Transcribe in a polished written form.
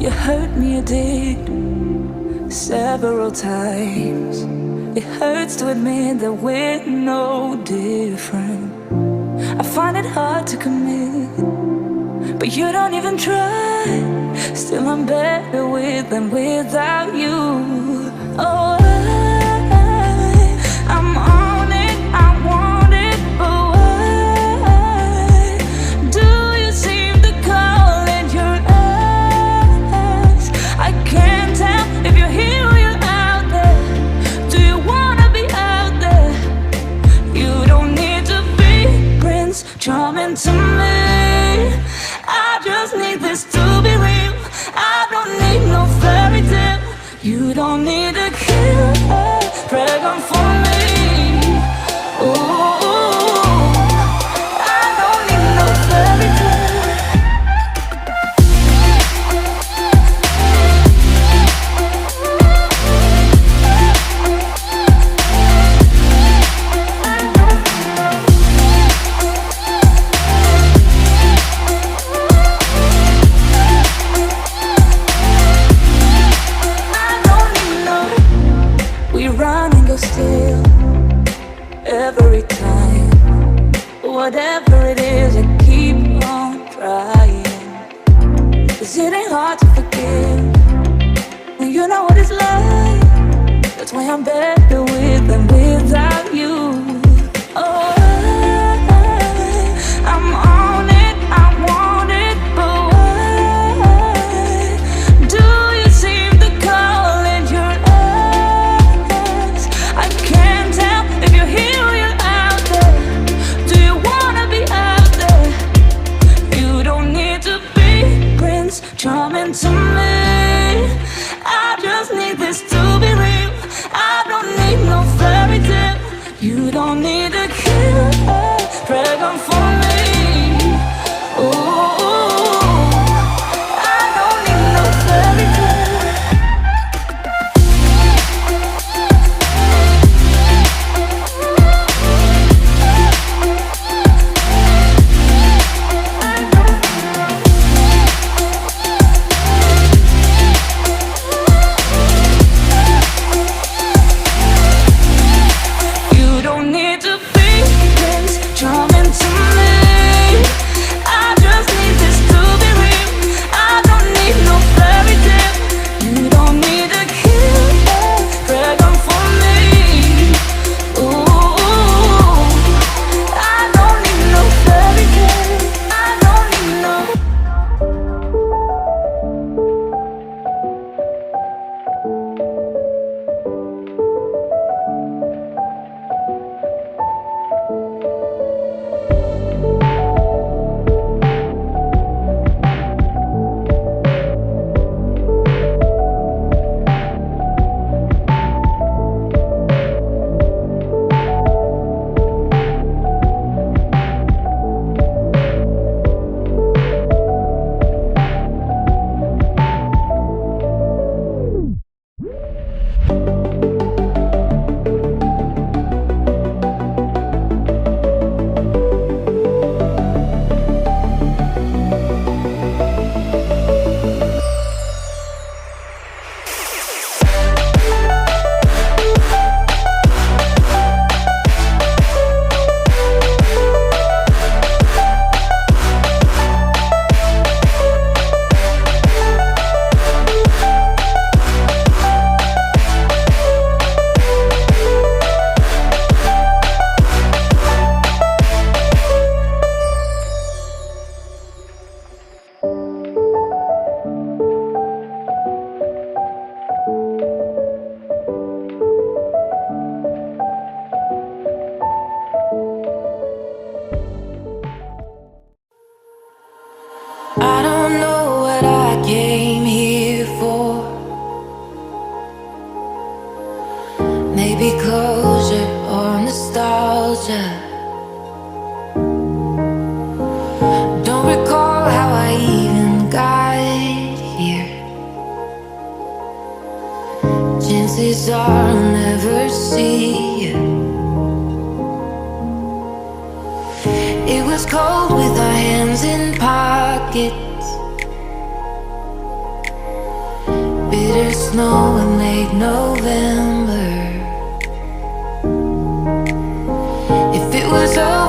You hurt me, you did, several times. It hurts to admit that we're no different. I find it hard to commit, but you don't even try. Still I'm better with than without you. Oh, I'm on it, I want it, but why do you seem to call in your eyes? I can't tell if you're here or you're out there. Do you wanna be out there? You don't need to be Prince Charming to me. I just need this to be real. I don't need no fairy tale. You don't need a killer dragon for me. Ooh, I don't need no fairy tale. Still, every time, whatever it is, I keep on trying. 'Cause it ain't hard to forgive when you know what it's like. That's why I'm better with than without you. Oh, I'm on it, I want it, but why do you seem to call in your eyes? I can't tell if you're here or you're out there. Do you wanna be out there? You don't need to be Prince Charming to me. I just need this to be real. I don't need no fairy tale. You don't need a killer dragon for me. Ooh, I don't need no fairy tale. Maybe closure or nostalgia. Don't recall how I even got here. Chances are I'll never see you. It was cold with our hands in pockets. snow in late November. If it was over